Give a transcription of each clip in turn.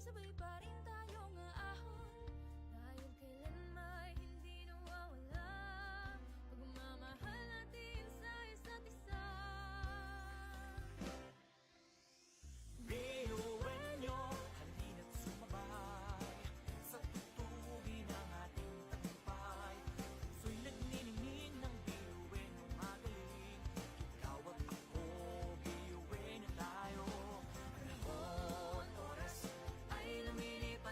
sabay pa rin tayong aahon, dahil kailanman hindi nawawala pagmamahal natin sa isa't isa. Binuenyo, halina't sumabay sa tutugin ng ating tagumpay. Puso'y nagniningning ng binuenyong magaling. Ikaw at ako, binuenyo tayo. Panahon, oras ay lumilipad.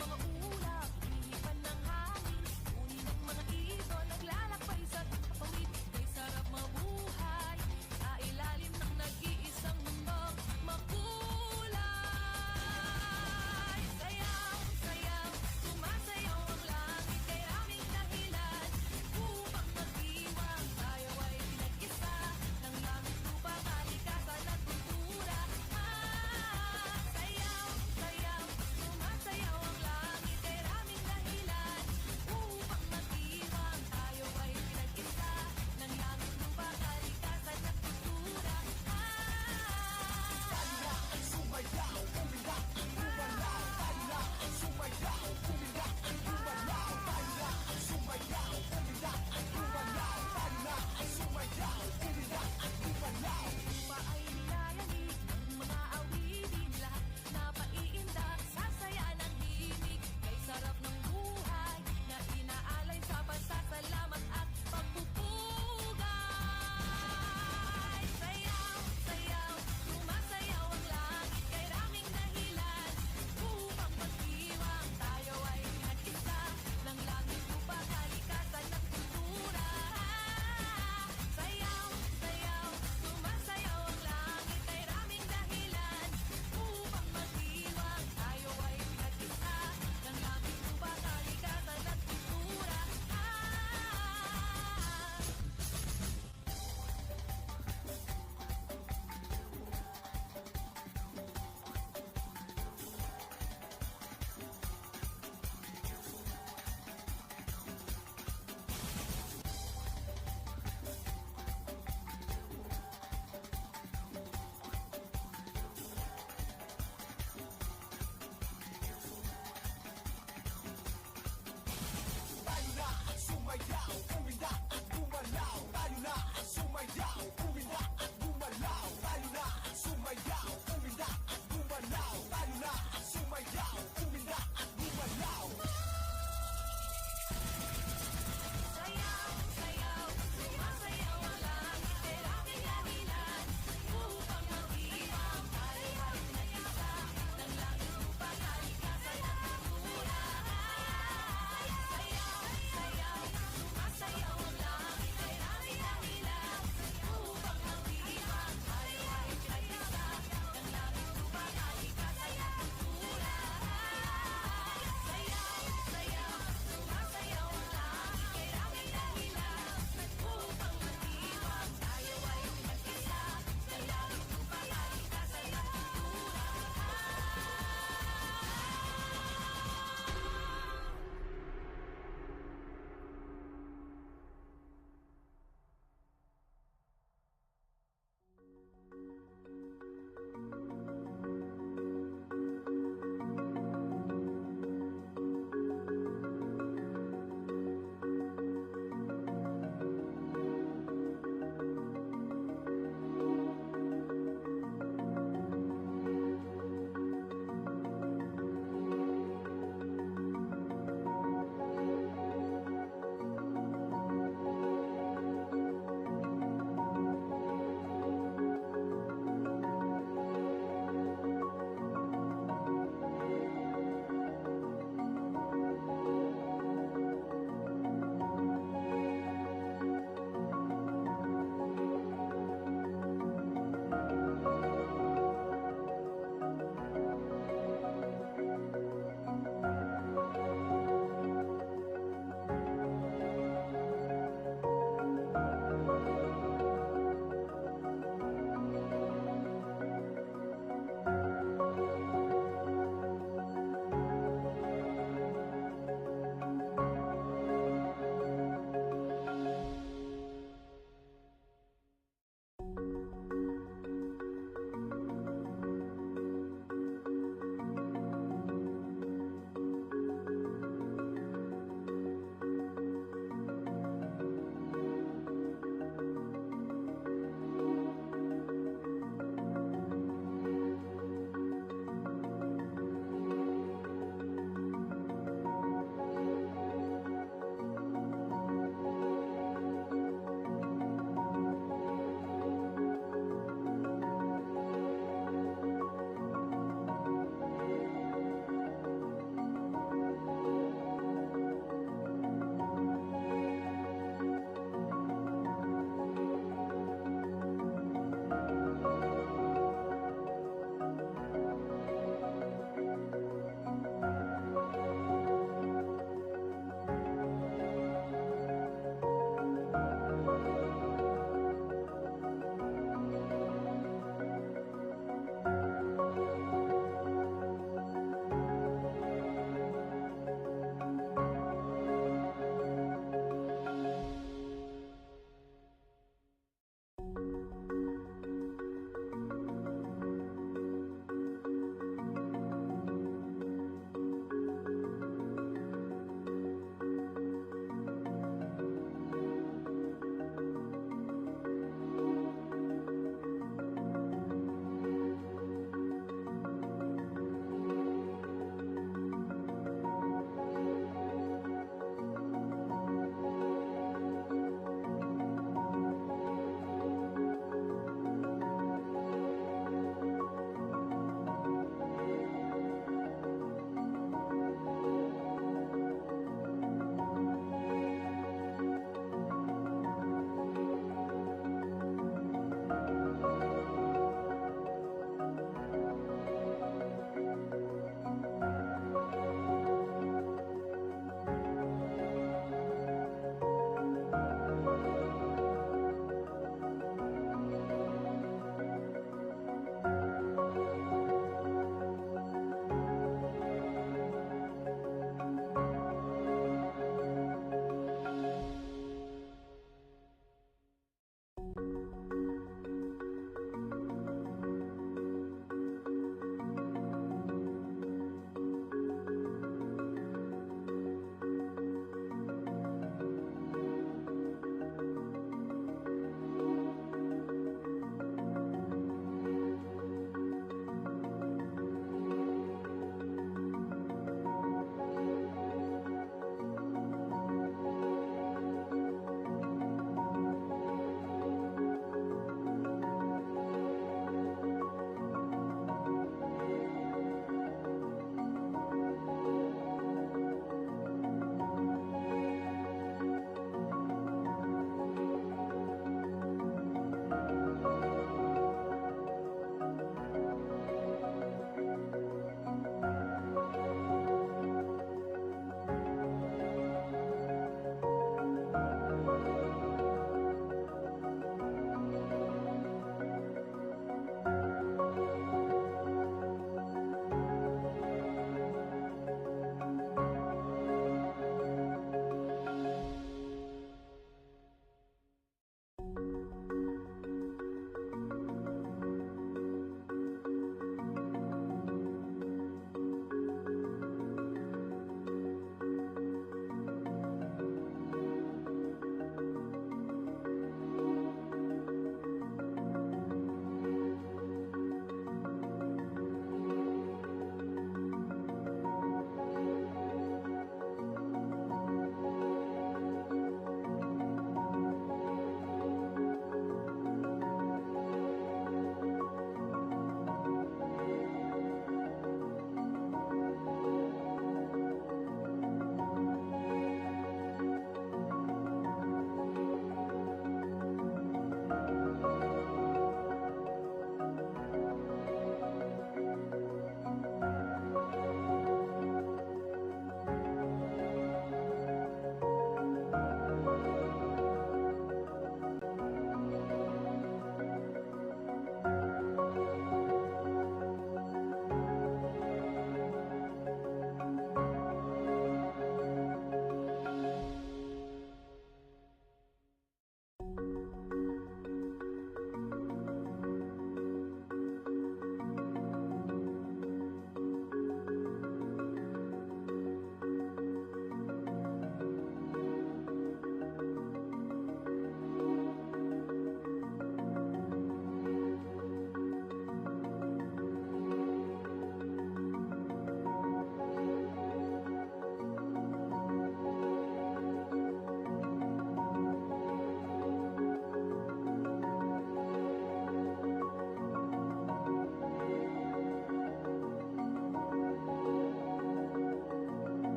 Mga ulap, hinipan ng hangin. Kunin ng mga ibon, naglalakbay sa pawid. May sarap mabuhay sa ilalim ng nag-iisang mundong makulay. Sayaw, sayaw, sumasayaw ang langit. Kay aming dahilan upang magdiwang. Tayo ay pinag-isa ng langit, lupa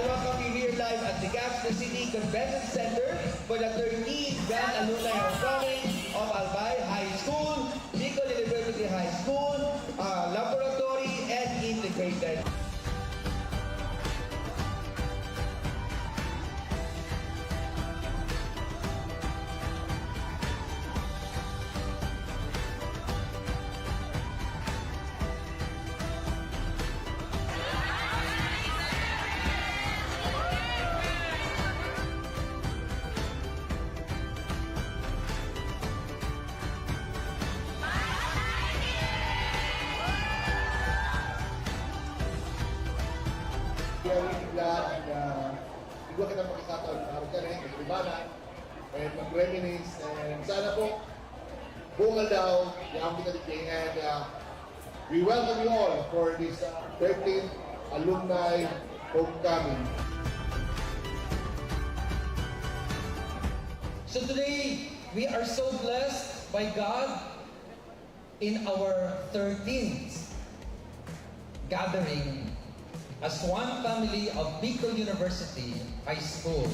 I welcome you here live at the Gaston City Convention Center for the 13th Grand Alumni Homecoming of Albay High School, Bicol University High School, Laboratory, and Integrated. We are really glad na bigla kita makikataon na araw ka rin, mag-ibanan, and mag-reminisce, and sana po, bungal daw, yung kita dito, and we welcome you all for this 13th Alumni Homecoming. So today, we are so blessed by God in our 13th gathering as one family of Bicol University High School.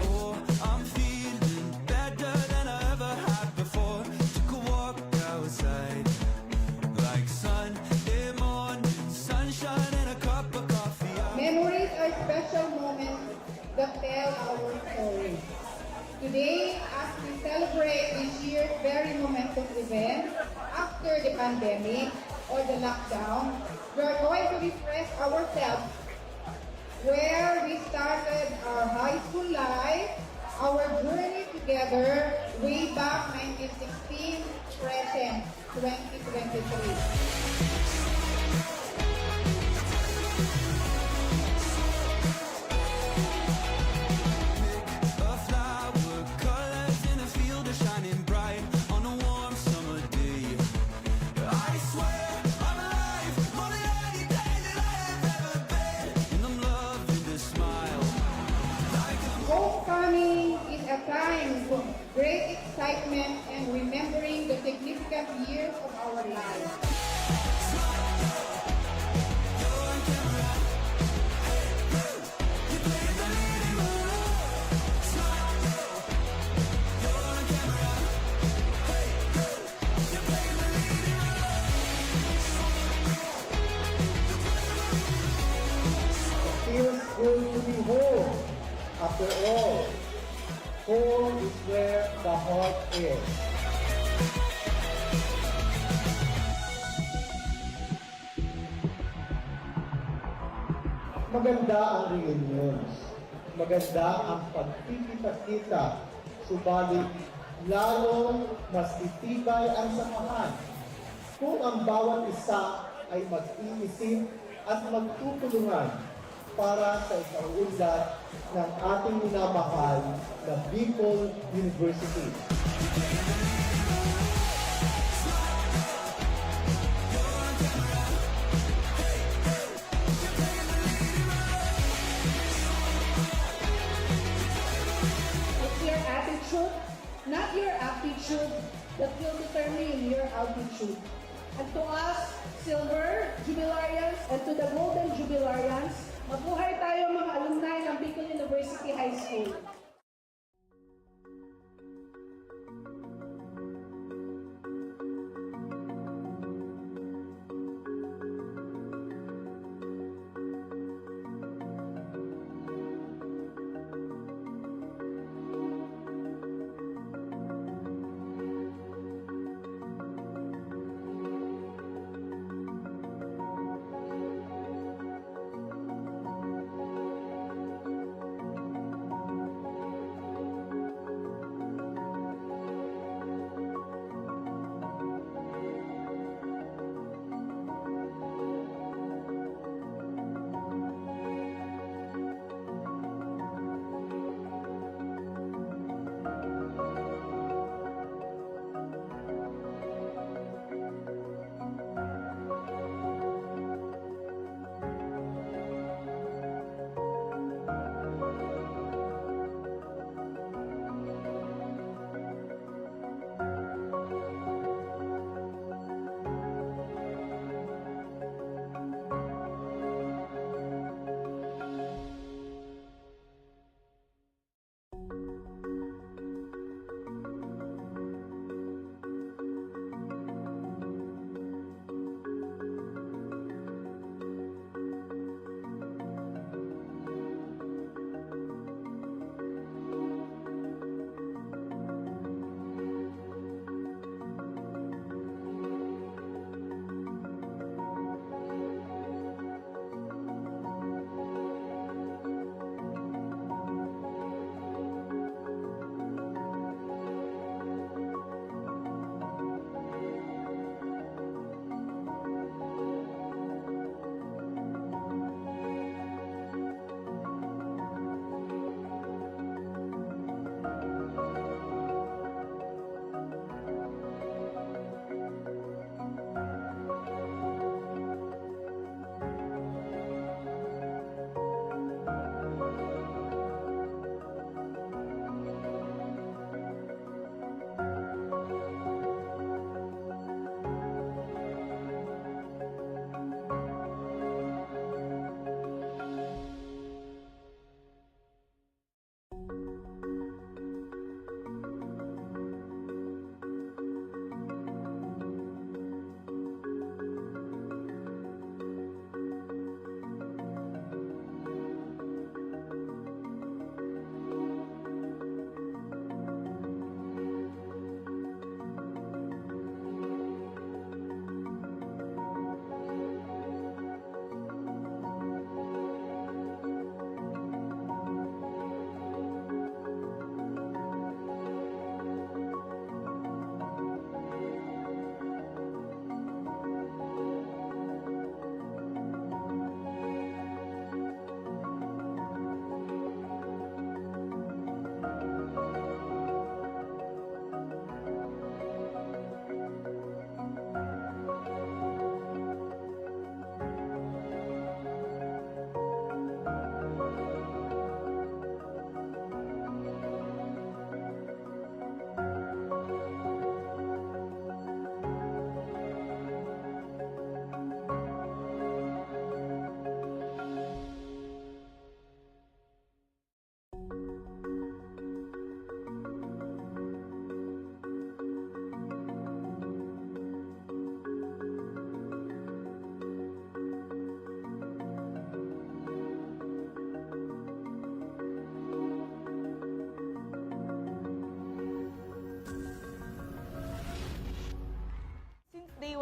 Oh, I'm feeling better than I ever had before. Took a walk outside, like Sunday morning, sunshine and a cup of coffee. Memories are special moments that tell our story. Today, as we celebrate this year's very momentous event after the pandemic or the lockdown, we are going to refresh ourselves where we started our high school life, our journey together way back 1916, present 2023. A flower, colors in a field are shining bright on a warm summer day. I swear I'm alive, more than any day that I have ever been. And I'm loving this smile, like a Homecoming is a time of great excitement and remembering the significant years of our lives. Feels good to be home. After all, home is where the heart is. Maganda ang reunions. Maganda ang pagkikita-kita. Subalit, lalong mas titibay ang samahan kung ang bawat isa ay mag-iisip at magtutulungan para sa ikaunlad ng ating minamahal na Bicol University. It's your attitude, not your aptitude, that will determine your altitude. And to us, Silver Jubilarians, and to the Golden Jubilarians, mabuhay tayo mga alumni ng Bicol University High School.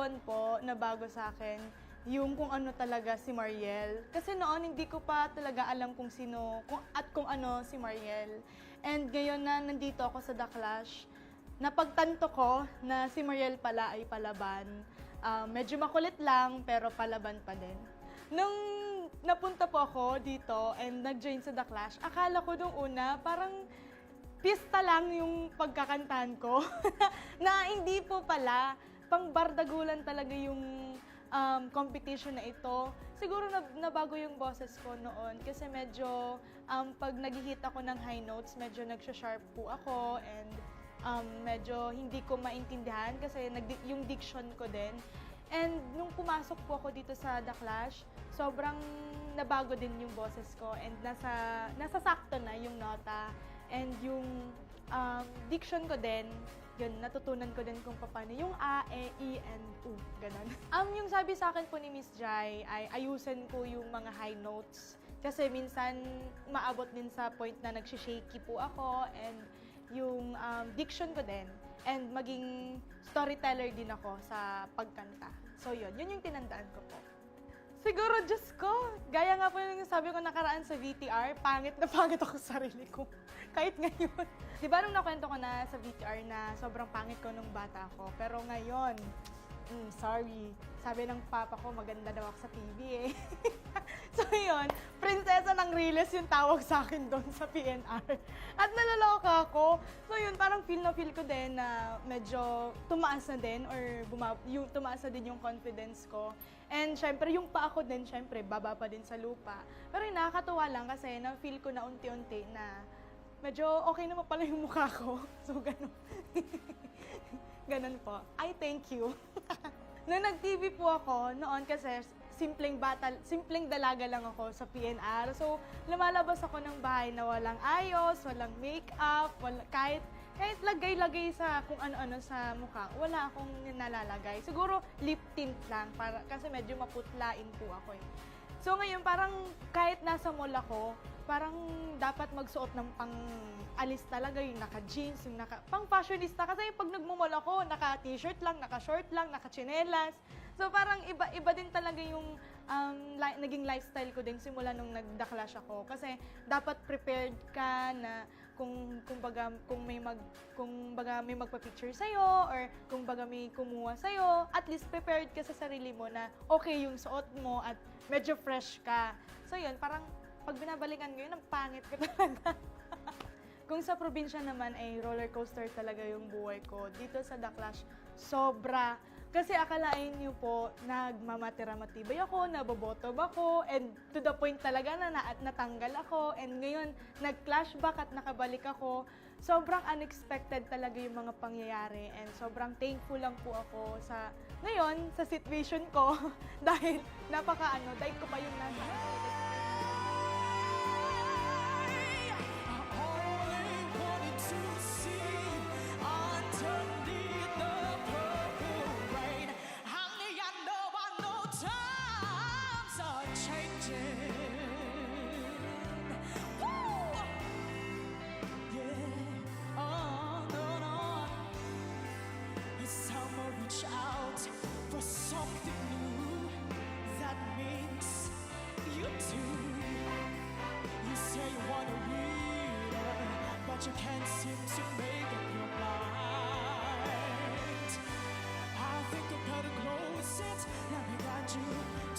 buwan po na bago sa akin yung kung ano talaga si Mariel. Kasi noon hindi ko pa talaga alam kung sino kung ano si Mariel. And ngayon na nandito ako sa The Clash, napagtanto ko na si Mariel pala ay palaban. Medyo makulit lang pero palaban pa din. Nung napunta po ako dito and nag-join sa The Clash, akala ko nung una parang pista lang yung pagkakantahan ko. Na hindi po pala, pangbardagulan talaga yung competition na ito. Siguro nabago yung boses ko noon kasi medyo pag nag-hit ako ng high notes, medyo nagsha-sharp po ako and medyo hindi ko maintindihan kasi yung diction ko din. And nung pumasok po ako dito sa The Clash, sobrang nabago din yung boses ko and nasa sakto na yung nota and yung diction ko din, yun, natutunan ko din kung paano yung A, E, I, and U, ganun. Yung sabi sa akin po ni Miss Jai ay ayusin ko yung mga high notes kasi minsan maabot din sa point na nagsishaky po ako and yung diction ko din and maging storyteller din ako sa pagkanta. So yun yung tinandaan ko po. Siguro, Diyos ko, gaya nga po yung sabi ko nakaraan sa VTR, pangit na pangit ako sa sarili ko. Kahit ngayon. Di ba nung nakwento ko na sa VTR na sobrang pangit ko nung bata ako, pero ngayon, sorry, sabi ng papa ko maganda daw ako sa TV eh. So yun, prinsesa ng Riles yung tawag sa akin doon sa PNR. At nalaloka ako. So yun, parang feel ko din na medyo tumaas na din or tumaas na din yung confidence ko. And syempre, yung pa ako din, syempre, baba pa din sa lupa. Pero yung nakakatuwa lang kasi na-feel ko na unti-unti na medyo okay naman pala yung mukha ko. So ganun. Ganun po. I thank you. Nung nag-TV po ako, noon kasi simpleng dalaga lang ako sa PNR. So, lumalabas ako ng bahay na walang ayos, walang makeup, kahit lagay-lagay sa kung ano-ano sa mukha, wala akong nalalagay. Siguro lip tint lang, kasi medyo maputlain po ako eh. So ngayon, parang kahit nasa mall ako, parang dapat magsuot ng pang-alis talaga, yung naka-jeans, yung pang-fashionista. Kasi pag nagmumall ako, naka-t-shirt lang, naka-short lang, naka-chinelas. So parang iba din talaga yung naging lifestyle ko din simula nung nag-The Clash ako. Kasi dapat prepared ka na kung may magpa-picture sa'yo or kung baga may kumuha sa'yo, at least prepared ka sa sarili mo na okay yung suot mo at medyo fresh ka. So yun, parang pag binabalikan ko yun, ang pangit ko talaga. Kung sa probinsya naman ay roller coaster talaga yung buhay ko. Dito sa The Clash, sobra. Kasi akalain niyo po, nagmamatira-matibay ako, nabobotob ako, and to the point talaga na natanggal ako, and ngayon, nag-flashback at nakabalik ako. Sobrang unexpected talaga yung mga pangyayari, and sobrang thankful lang po ako ngayon, sa situation ko, dahil dahil ko pa yung nasa. You can't seem to make up your mind. I think I better close it. Let me guide you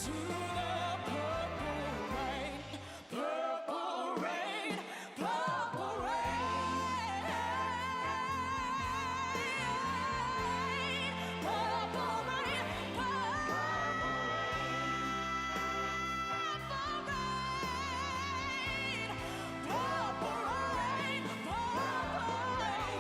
to the purple rain. Purple rain, purple rain. Purple rain, purple rain. Purple rain.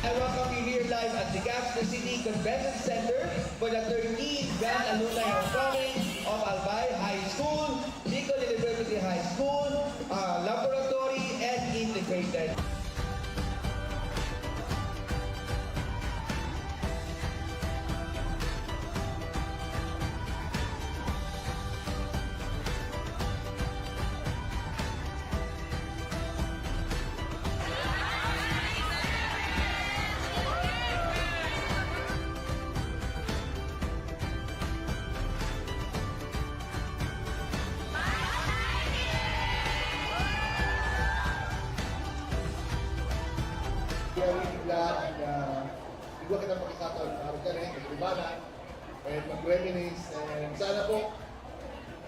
I welcome you here live at the Gaston City Convention Center for the 13th Grand Alumni Homecoming of Albay High School, Bicol University High School, Laboratory, and Integrated. Kaya really glad na bigwa kita pakikataon na araw ka rin, maglibanan, and mag-reminisce, and sana po,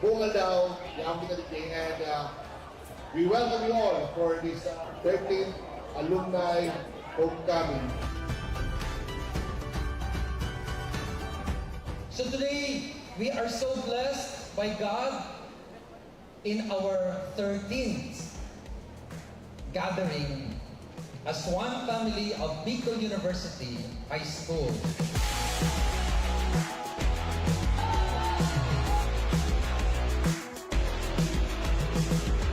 bungal daw, yung kita dito, and we welcome you all for this 13th Alumni Homecoming. So today, we are so blessed by God in our 13th gathering as one family of Bicol University High School.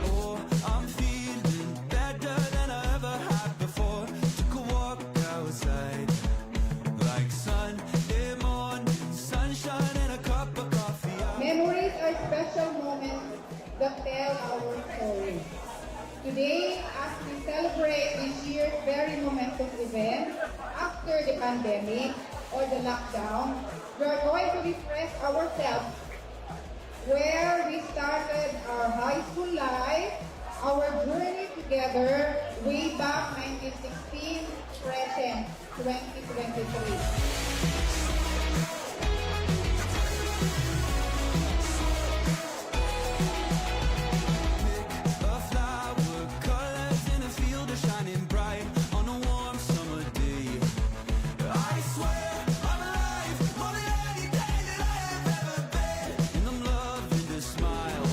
Oh, I'm feeling better than I ever had before. Took a walk outside, like Sunday morning, sunshine and a cup of coffee. Memories are special moments that tell our story. Today, as we celebrate this year's very momentous event after the pandemic or the lockdown, we are going to refresh ourselves where we started our high school life, our journey together way back 1916, present 2023. A flower, colors in a field are shining bright on a warm summer day. I swear I'm alive more than any day that I have ever been, and I'm loving the smile.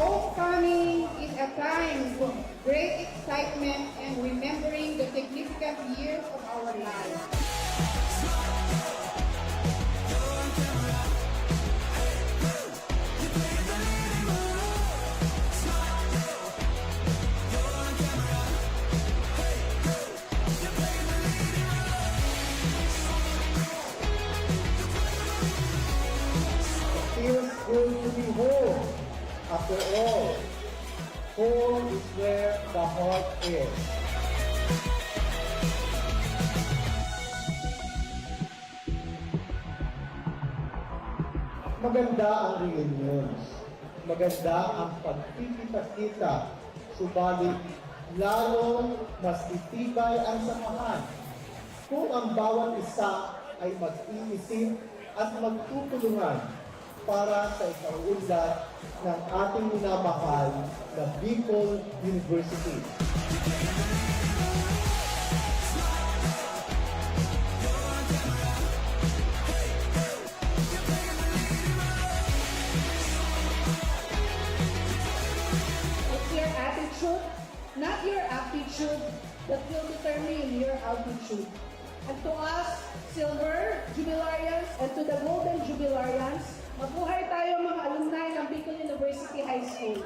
Homecoming is a time of great excitement and remembering the significant years of our lives. Feels good to be home. After all, home is where the heart is. Maganda ang reunions. Maganda ang pagkikita-kita. Subalit, lalong mas itibay ang samahan kung ang bawat isa ay mag-iisip at magtutulungan para sa ikaunlad ng ating minamahal na Bicol University. It's your attitude, not your aptitude, that will determine your altitude. And to us, Silver Jubilarians, and to the Golden Jubilarians, mabuhay tayo mga alumni ng Bicol University High School.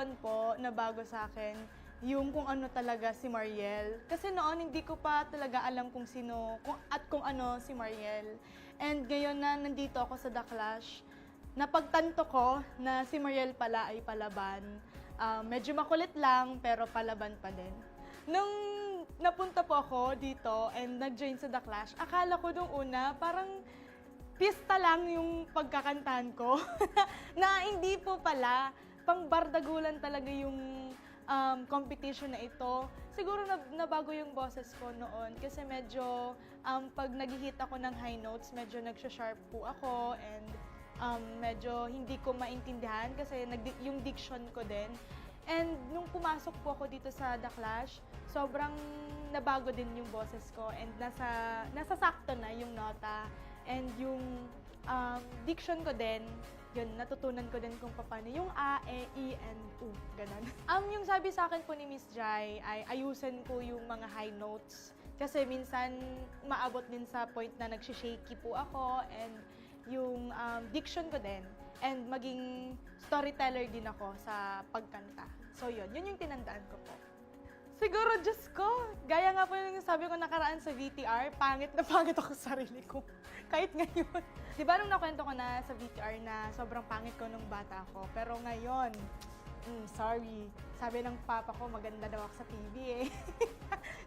doon po na bago sa akin yung kung ano talaga si Mariel. Kasi noon hindi ko pa talaga alam kung sino at kung ano si Mariel. And ngayon na nandito ako sa The Clash, napagtanto ko na si Mariel pala ay palaban. Medyo makulit lang pero palaban pa din. Nung napunta po ako dito and nag-join sa The Clash, akala ko nung una parang pista lang yung pagkakantahan ko. Na hindi po pala, pangbardagulan talaga yung competition na ito. Siguro nabago yung boses ko noon kasi medyo pag nag-hit ako ng high notes, medyo nagsha-sharp po ako and medyo hindi ko maintindihan kasi yung diction ko din. And nung pumasok po ako dito sa The Clash, sobrang nabago din yung boses ko and nasa sakto na yung nota and yung diction ko din. Yun, natutunan ko din kung paano yung A, E, I, and U. Ganon. Yung sabi sa akin po ni Miss Jai ay ayusin ko yung mga high notes. Kasi minsan maabot din sa point na nagsishaky po ako and yung diction ko din. And maging storyteller din ako sa pagkanta. So yun yung tinandaan ko po. Siguro, Diyos ko, gaya nga po yung sabi ko nakaraan sa VTR, pangit na pangit ako sa sarili ko. Kahit ngayon. Di ba nung nakwento ko na sa VTR na sobrang pangit ko nung bata ako, pero ngayon, sorry. Sabi ng papa ko, maganda daw ako sa TV eh.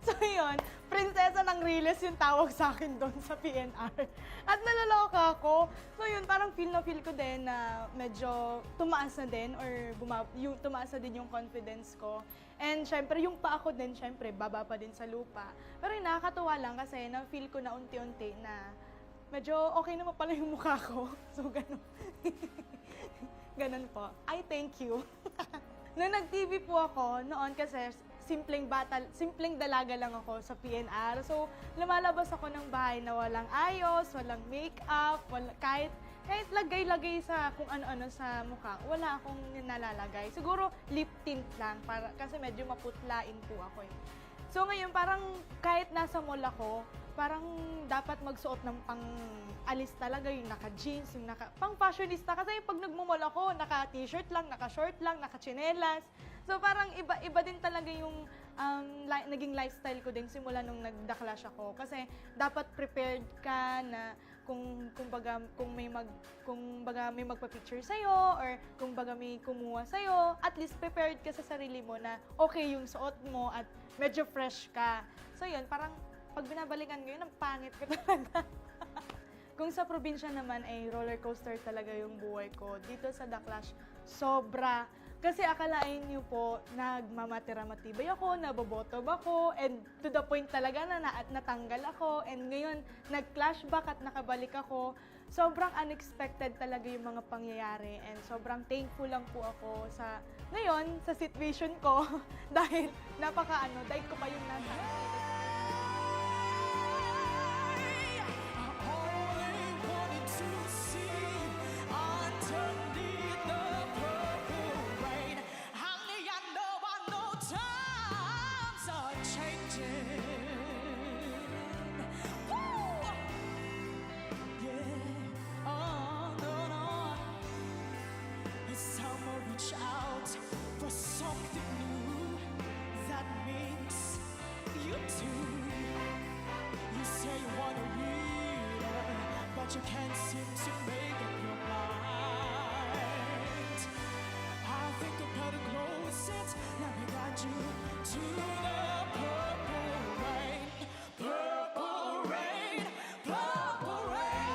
So yun, prinsesa ng Riles yung tawag sa akin doon sa PNR. At nalaloka ako. So yun, parang feel ko din na medyo tumaas na din or tumaas na din yung confidence ko. And syempre, yung pa ako din, syempre, baba pa din sa lupa. Pero yun, nakakatuwa lang kasi na-feel ko na unti-unti na medyo okay naman pala yung mukha ko. So, ganun. Ganun po. I thank you. Nung nag-TV po ako, noon kasi simpleng dalaga lang ako sa PNR. So, lumalabas ako ng bahay na walang ayos, walang makeup, kahit lagay-lagay sa kung ano-ano sa mukha, wala akong nalalagay. Siguro lip tint lang, kasi medyo maputlain po ako eh. So ngayon, parang kahit nasa mall ako, parang dapat magsuot ng pang-alis talaga, yung naka-jeans, yung pang-fashionista. Kasi pag nagmumall ako, naka-t-shirt lang, naka-short lang, naka-chinelas. So parang iba din talaga yung naging lifestyle ko din simula nung nag-The Clash ako. Kasi dapat prepared ka na kung may magpa-picture sa'yo or kung baga may kumuha sa'yo, at least prepared ka sa sarili mo na okay yung suot mo at medyo fresh ka. So yun, parang pag binabalikan ko yun, ang pangit ko talaga. Kung sa probinsya naman ay roller coaster talaga yung buhay ko. Dito sa The Clash, sobra. Kasi akalain niyo po, nagmamatira-matibay ako, nabobotob ako, and to the point talaga na natanggal ako. And ngayon, nag-flashback at nakabalik ako. Sobrang unexpected talaga yung mga pangyayari. And sobrang thankful lang po ako ngayon, sa situation ko. Dahil dahil ko pa yung nasa. Reach out for something new that makes you too. You say you want a reader, but you can't seem to make up your mind. I think I better close it. Let me guide you to the purple rain. Purple rain, purple rain.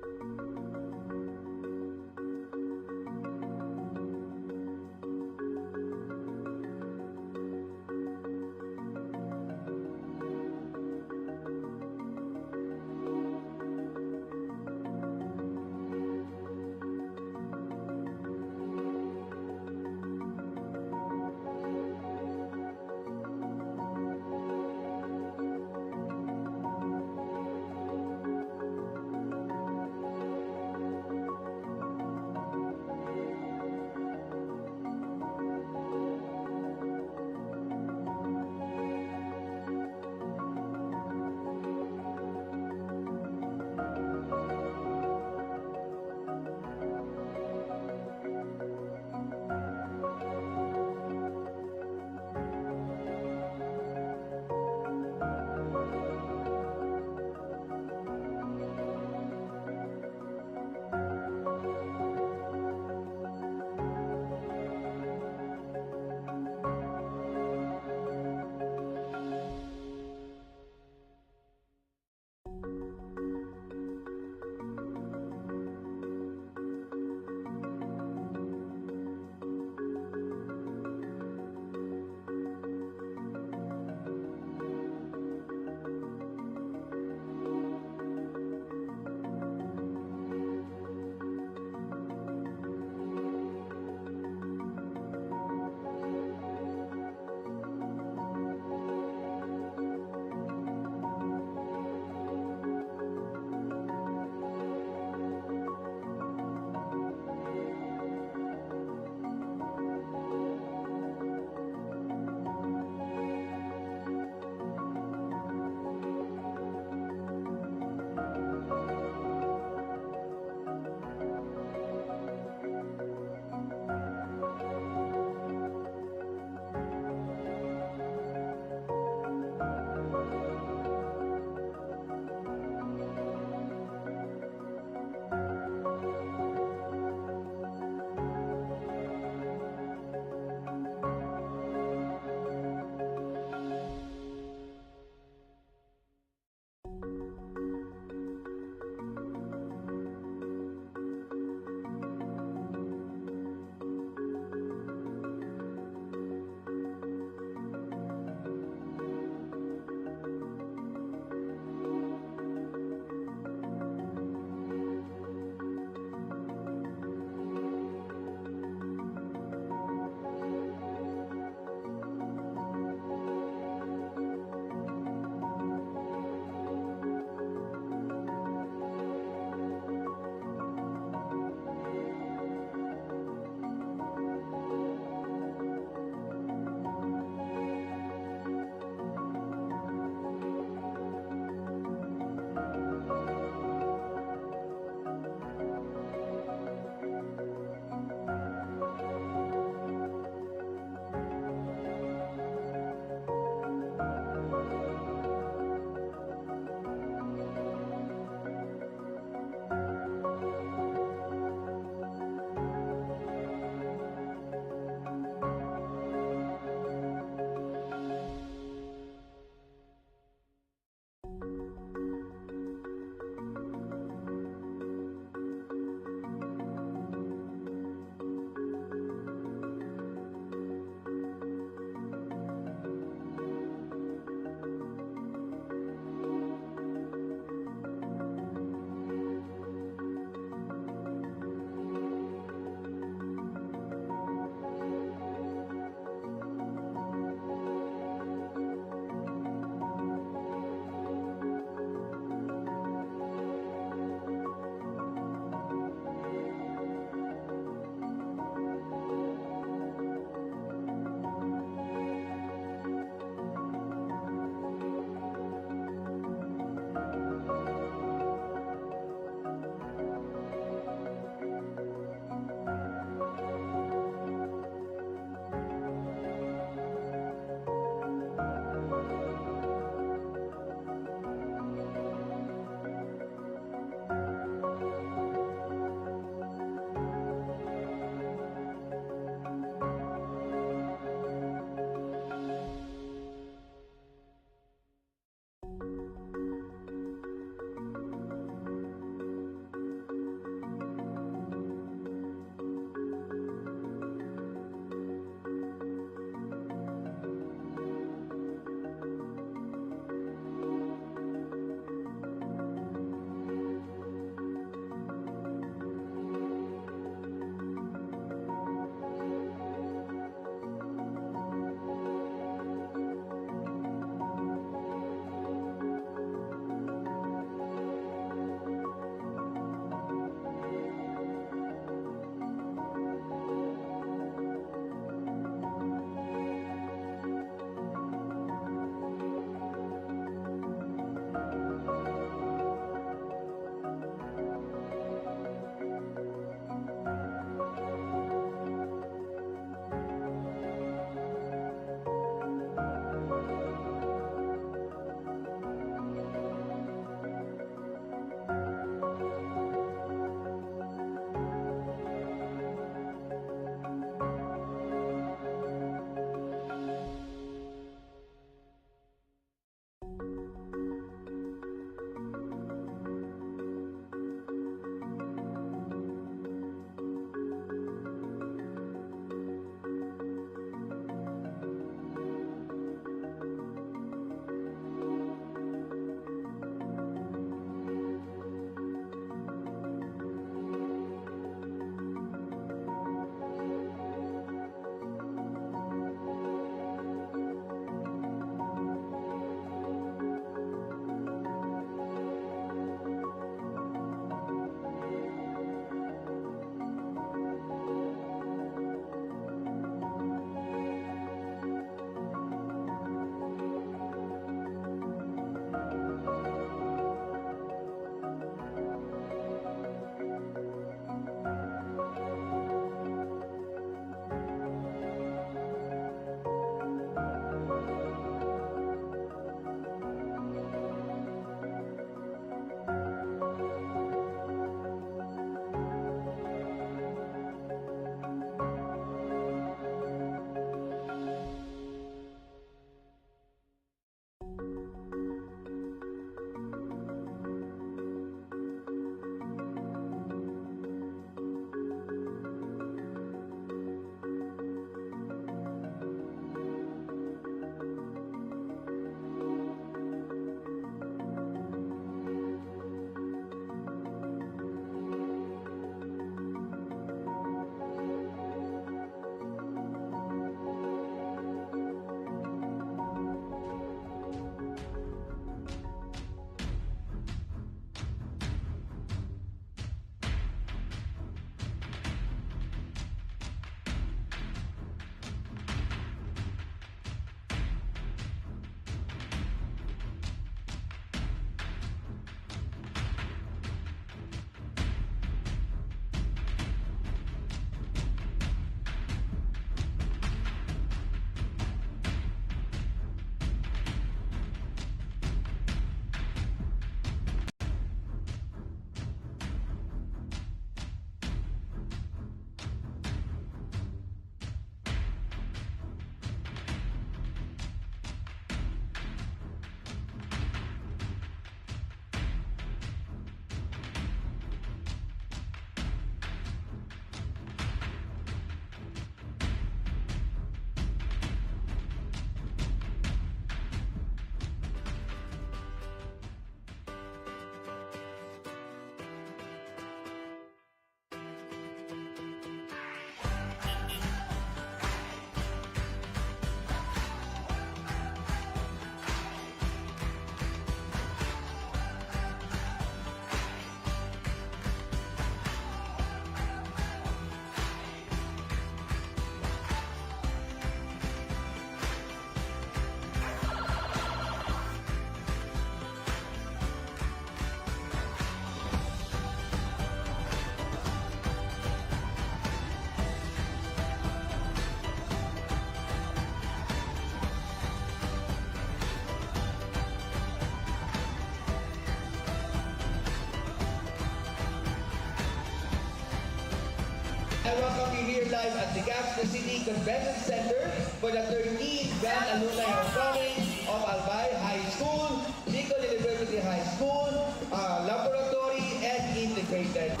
I welcome you here live at the Gaston City Convention Center for the 13th Grand Alumni Homecoming of Albay High School, Bicol University High School, Laboratory, and Integrated.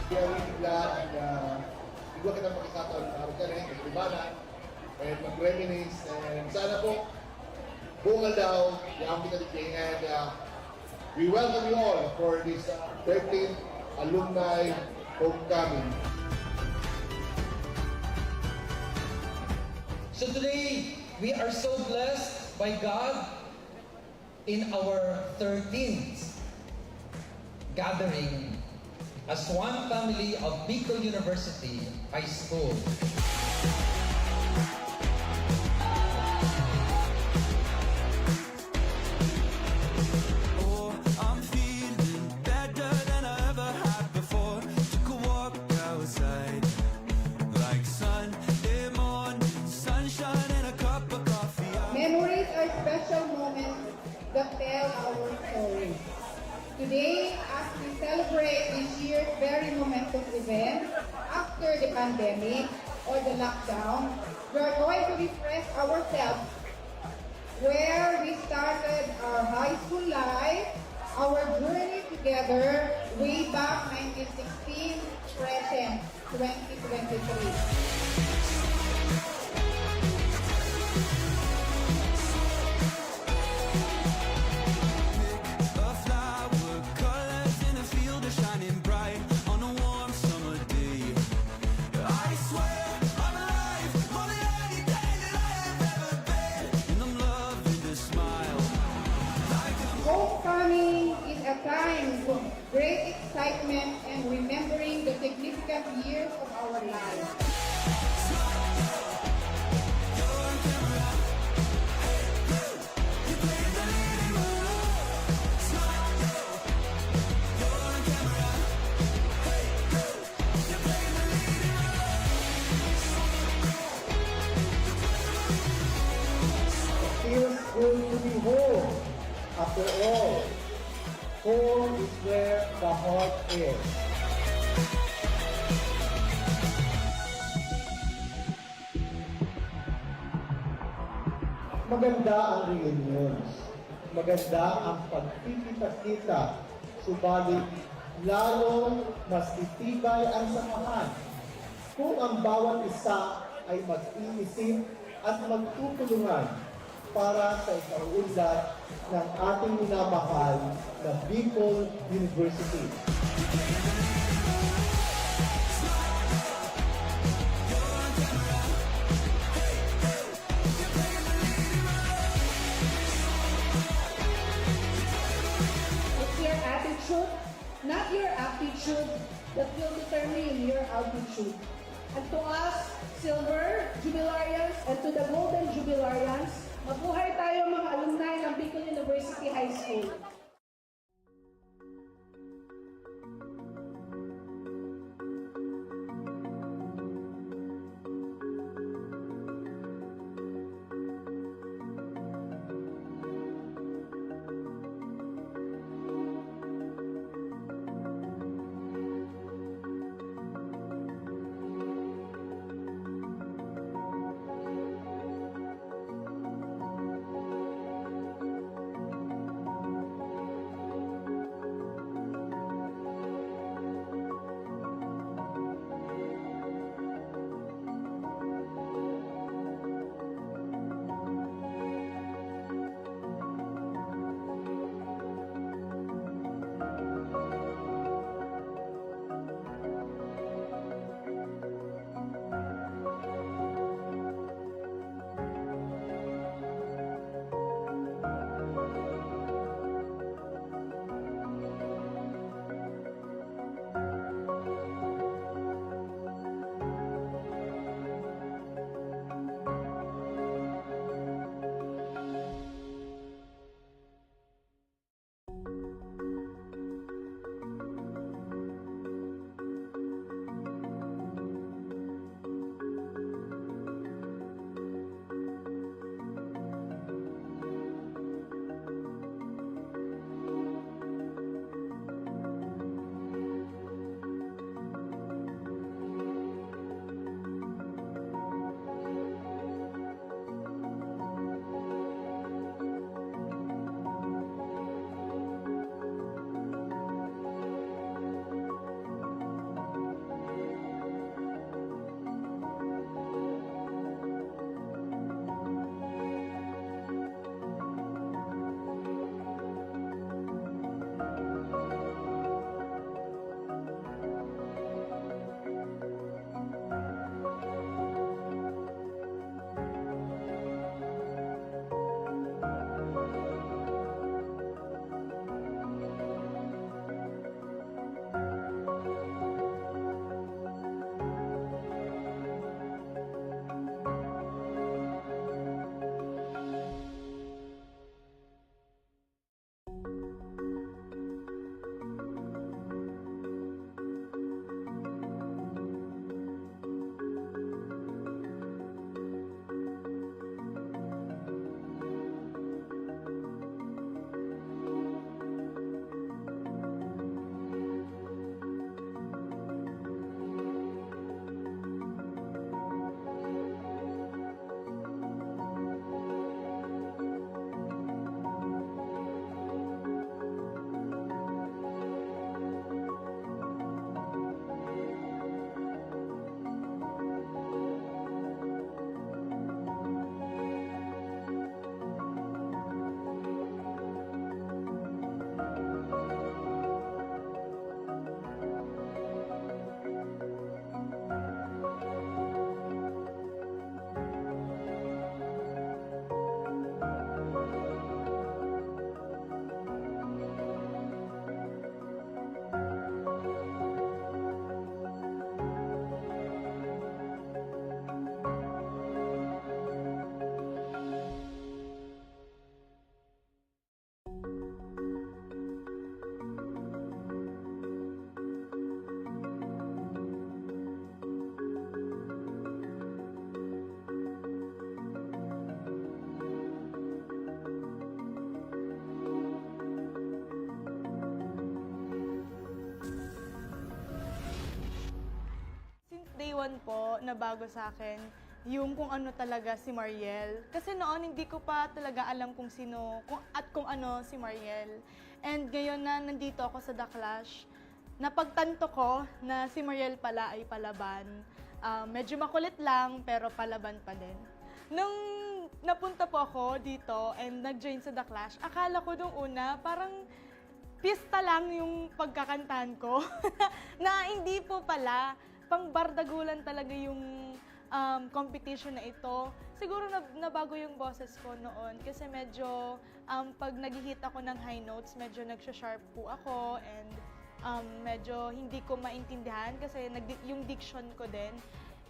Kaya really glad na bigwa kita makikataon na araw ka rin, kalibanan, and mag-reminisce, and sana po, bungal daw, yung kita din, and we welcome you all for this 13th Alumni Homecoming. So today, we are so blessed by God in our 13th gathering as one family of Bicol University High School. Oh, I'm feeling better than I ever had before. Took a walk outside, like Sunday morning, sunshine and a cup of coffee. Memories are special moments that tell our story. Today, as we celebrate this year's very momentous event after the pandemic or the lockdown, we are going to refresh ourselves where we started our high school life, our journey together way back 1916, present 2023. A flower, colors in a field are shining bright on a warm summer day. I swear I'm alive, more than any day that I have ever been, and I'm loving the smile. Homecoming is a time of great excitement and remembering the significant years of our lives. Feels good to be home. After all, home is where the heart is. Maganda ang reunions. Maganda ang pagkikita-kita. Subalit, lalong mas titibay ang samahan kung ang bawat isa ay mag-iisip at magtutulungan para sa ikaunlad ng ating minamahal na Bicol University. It's your attitude, not your aptitude, that will determine your altitude. And to us, silver jubilarians, and to the golden jubilarians, mabuhay tayo mga alumni ng Bicol University High School. doon po nabago sa akin yung kung ano talaga si Mariel. Kasi noon hindi ko pa talaga alam kung sino at kung ano si Mariel. And ngayon na nandito ako sa The Clash, napagtanto ko na si Mariel pala ay palaban. Medyo makulit lang pero palaban pa din. Nung napunta po ako dito and nag-join sa The Clash, akala ko nung una parang pista lang yung pagkakantahan ko. Na hindi po pala, pangbardagulan talaga yung competition na ito. Siguro nabago yung boses ko noon kasi medyo pag nag-hit ako ng high notes, medyo nagsha-sharp po ako and medyo hindi ko maintindihan kasi yung diction ko din.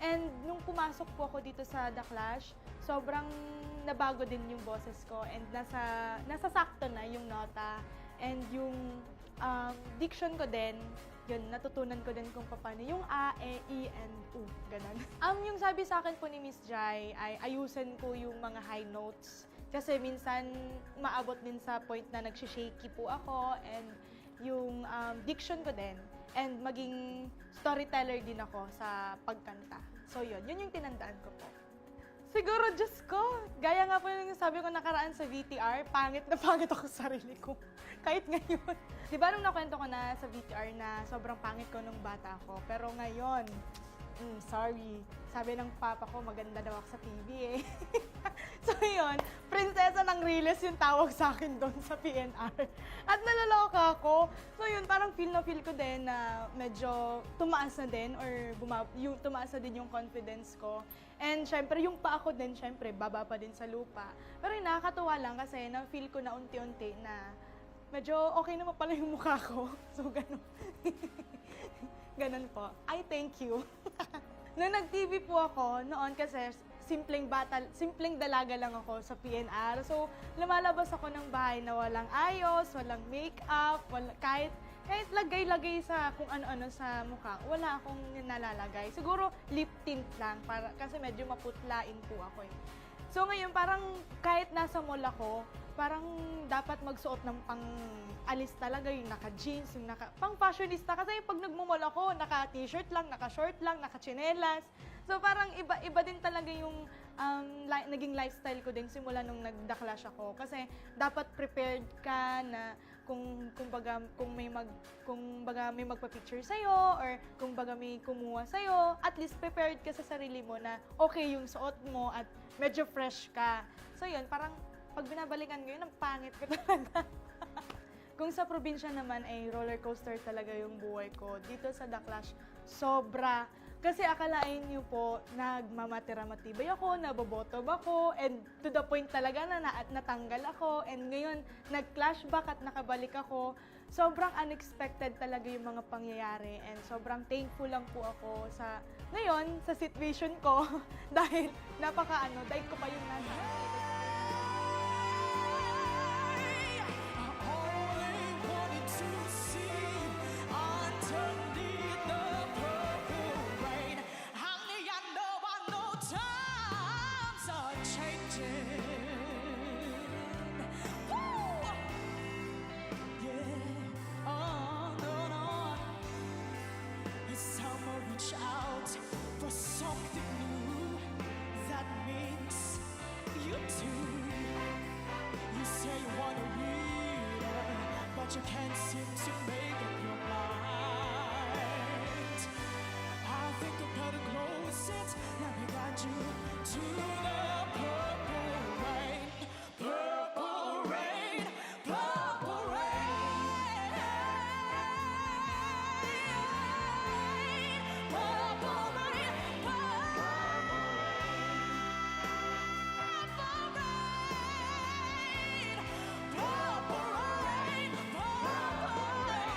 And nung pumasok po ako dito sa The Clash, sobrang nabago din yung boses ko and nasa sakto na yung nota and yung diction ko din. Yun, natutunan ko din kung paano yung A, E, I, and U, ganun. Yung sabi sa akin po ni Miss Jai ay ayusin ko yung mga high notes. Kasi minsan maabot din sa point na nagsishaky po ako and yung diction ko din. And maging storyteller din ako sa pagkanta. So yun yung tinandaan ko po. Siguro, Diyos ko, gaya nga po yung sabi ko nakaraan sa VTR, pangit na pangit ako sa sarili ko. Kahit ngayon. Di ba nung nakwento ko na sa VTR na sobrang pangit ko nung bata ako, pero ngayon, sorry. Sabi ng papa ko, maganda daw ako sa TV eh. So yun, prinsesa ng Riles yung tawag sa akin doon sa PNR. At nalaloka ako. So yun, parang feel ko din na medyo tumaas na din or tumaas na din yung confidence ko. And syempre, yung pa ako din, syempre, baba pa din sa lupa. Pero yun, nakakatuwa lang kasi na-feel ko na unti-unti na medyo okay naman pala yung mukha ko. So ganun. Ganun po. I thank you. Nung nag-TV po ako, noon kasi simpleng dalaga lang ako sa PNR. So, lumalabas ako ng bahay na walang ayos, walang makeup, kahit lagay-lagay sa kung ano-ano sa mukha, wala akong nalalagay. Siguro lip tint lang, kasi medyo maputlain po ako eh. So ngayon, parang kahit nasa mall ako, parang dapat magsuot ng pang-alis talaga, yung naka-jeans, yung pang-fashionista. Kasi pag nagmumall ako, naka-t-shirt lang, naka-short lang, naka-chinelas. So parang iba din talaga yung naging lifestyle ko din simula nung nag-The Clash ako. Kasi dapat prepared ka na kung may magpa-picture sa'yo or kung baga may kumuha sa'yo, at least prepared ka sa sarili mo na okay yung suot mo at medyo fresh ka. So yun, parang pag binabalikan ko yun, ang pangit ko talaga. Kung sa probinsya naman ay roller coaster talaga yung buhay ko. Dito sa The Clash, sobra. Kasi akalain niyo po, nagmamatira-matibay ako, nabobotob ako, and to the point talaga na natanggal ako. And ngayon, nag-flashback at nakabalik ako. Sobrang unexpected talaga yung mga pangyayari. And sobrang thankful lang po ako ngayon, sa situation ko. Dahil dahil ko pa yung nasa. Something new that makes you too. You say you want a reader, but you can't seem to make up your mind. I think I better close it. Let me guide you to the purple rain. Purple rain, purple rain. Purple rain. Purple rain, purple rain.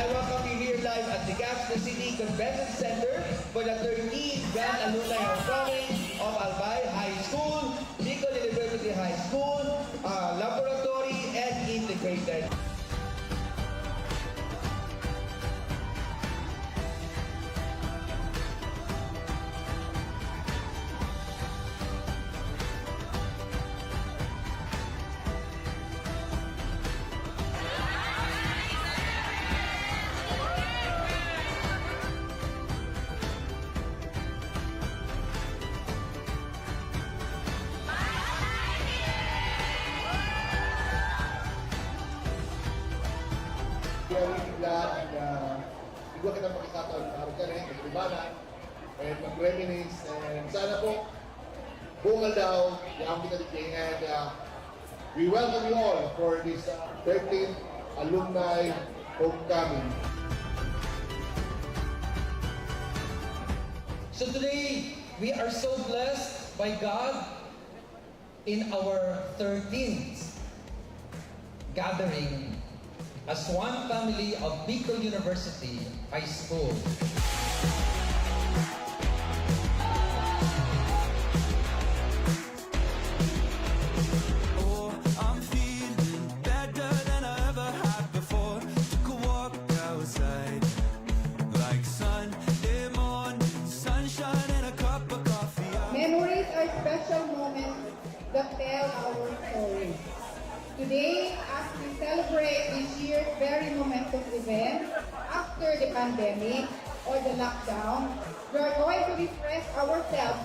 I welcome you here live at the Gaston City Convention Center for the 13th Grand Alumni Homecoming of Albay High School, Bicol University High School, Laboratory, and Integrated. Very glad na bigyan kita pakikataon na araw ka rin, naglibanan, and mag-reminisce, and sana po, bungal daw, yung kita din, and we welcome you all for this 13th Alumni Homecoming. So today, we are so blessed by God in our 13th gathering as one family of Bicol University High School. Oh, I'm feeling better than I ever had before. Took a walk outside, like Sunday morning, sunshine and a cup of coffee. Memories are special moments that tell our story. Today, as we celebrate this year's very momentous event after the pandemic or the lockdown, we are going to refresh ourselves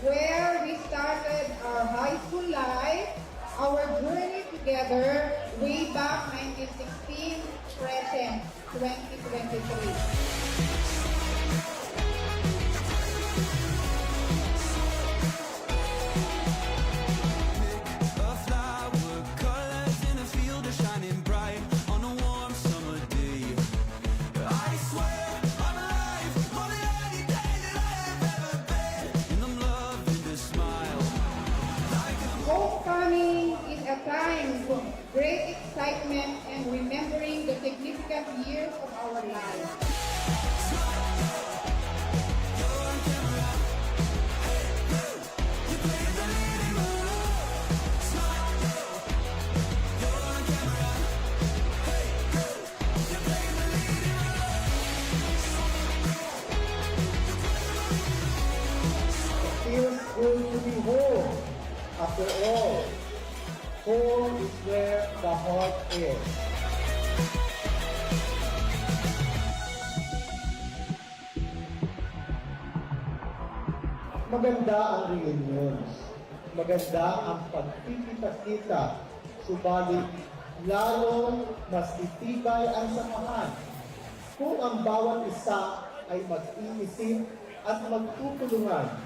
where we started our high school life, our journey together way back 1916, present 2023. A flower, colors in a field are shining bright on a warm summer day. I swear I'm alive, more than any day that I have ever been. And I'm loving the smile. Homecoming is a time of great excitement and remembering the significant years of our lives. Feels good to be home. After all, home is where the heart is. Maganda ang reunions. Maganda ang pagkikita-kita. Subalit, lalong mas itibay ang samahan kung ang bawat isa ay mag-iisip at magtutulungan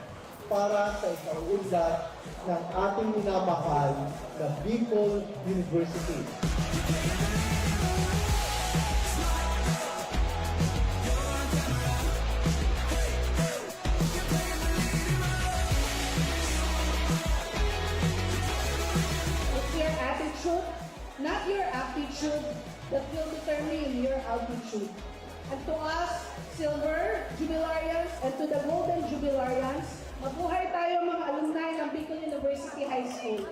para sa ikaunlad ng ating minamahal na Bicol University. It's your attitude, not your aptitude, that will determine your altitude. And to us, silver jubilarians, and to the golden jubilarians, mabuhay tayo mga alumni ng Bicol University High School.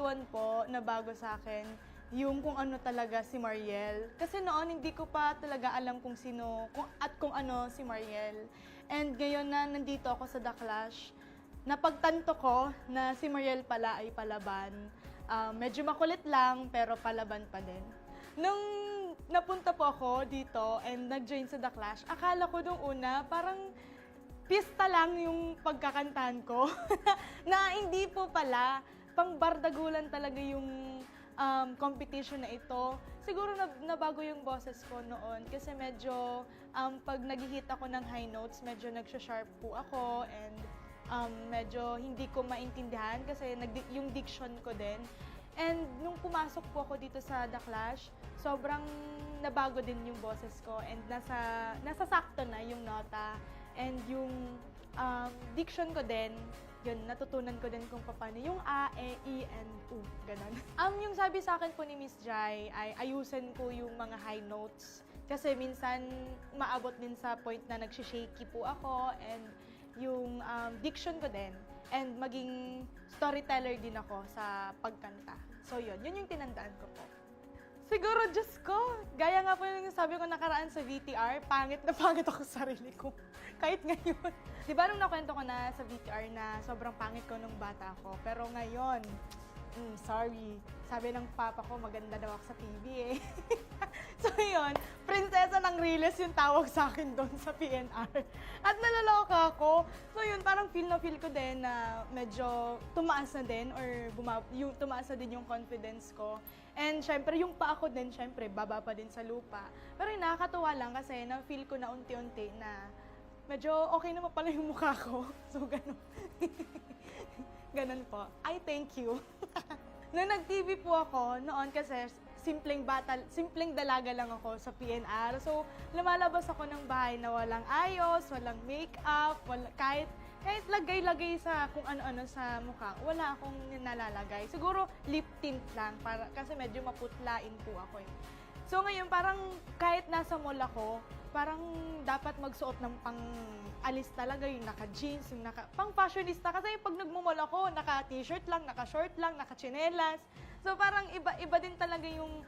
buwan po na bago sa akin yung kung ano talaga si Mariel. Kasi noon hindi ko pa talaga alam kung sino at kung ano si Mariel. And ngayon na nandito ako sa The Clash, napagtanto ko na si Mariel pala ay palaban. Medyo makulit lang pero palaban pa din. Nung napunta po ako dito and nag-join sa The Clash, akala ko nung una parang pista lang yung pagkakantahan ko. Na hindi po pala, pangbardagulan talaga yung competition na ito. Siguro nabago yung boses ko noon kasi medyo pag nag-hit ako ng high notes, medyo nagsha-sharp po ako and medyo hindi ko maintindihan kasi yung diction ko din. And nung pumasok po ako dito sa The Clash, sobrang nabago din yung boses ko and nasa sakto na yung nota and yung diction ko din. Yun, natutunan ko din kung paano yung A, E, I, and U, ganun. Yung sabi sa akin po ni Miss Jai ay ayusin ko yung mga high notes. Kasi minsan, maabot din sa point na nagsishaky po ako and yung diction ko din. And maging storyteller din ako sa pagkanta. So yun yung tinandaan ko po. Siguro, Diyos ko, gaya nga po yung sabi ko nakaraan sa VTR, pangit na pangit ako sa sarili ko. Kahit ngayon. Di ba nung nakwento ko na sa VTR na sobrang pangit ko nung bata ako, pero ngayon, sorry, sabi ng papa ko maganda daw ako sa TV eh. So yun, prinsesa ng Riles yung tawag sa akin doon sa PNR. At nalaloka ako. So yun, parang feel ko din na medyo tumaas na din or tumaas na din yung confidence ko. And syempre, yung pa ako din, syempre, baba pa din sa lupa. Pero yun, nakakatuwa lang kasi na-feel ko na unti-unti na medyo okay naman pala yung mukha ko. So, ganun. Ganun po. I thank you. Nung nag-TV po ako, noon kasi simpleng dalaga lang ako sa PNR. So, lumalabas ako ng bahay na walang ayos, walang makeup, kahit lagay-lagay sa kung ano-ano sa mukha, wala akong nalalagay. Siguro lip tint lang, kasi medyo maputlain po ako eh. So ngayon, parang kahit nasa mall ako, parang dapat magsuot ng pang-alis talaga, yung naka-jeans, yung pang-fashionista. Kasi pag nagmumall ako, naka-t-shirt lang, naka-short lang, naka-chinelas. So parang iba din talaga yung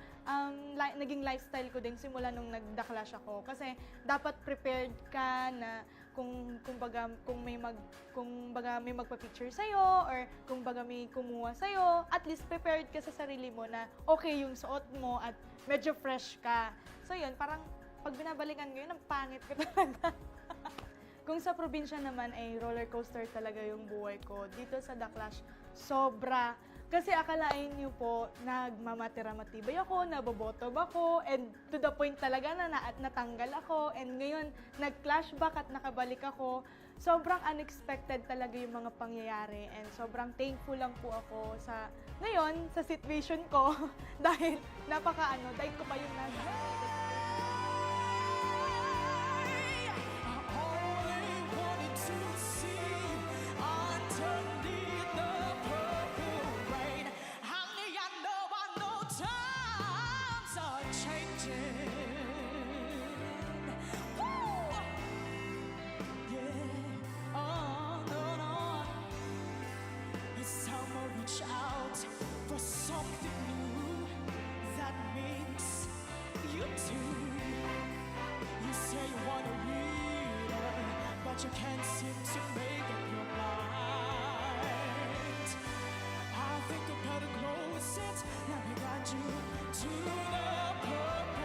naging lifestyle ko din simula nung nag-The Clash ako. Kasi dapat prepared ka na kung may magpa-picture sa'yo or kung baga may kumuha sa'yo, at least prepared ka sa sarili mo na okay yung suot mo at medyo fresh ka. So yun, parang pag binabalikan ko yun, ang pangit ko talaga. Kung sa probinsya naman ay roller coaster talaga yung buhay ko. Dito sa The Clash, sobra. Kasi akalain niyo po, nagmamatira-matibay ako, nabobotob ako, and to the point talaga na natanggal ako, and ngayon, nag-flashback at nakabalik ako. Sobrang unexpected talaga yung mga pangyayari, and sobrang thankful lang po ako ngayon, sa situation ko, dahil dahil ko pa yung nasa. Reach out for something new that makes you do. You say you want a reader, but you can't seem to make up your mind. I think I better close it. Let me guide you to the purpose.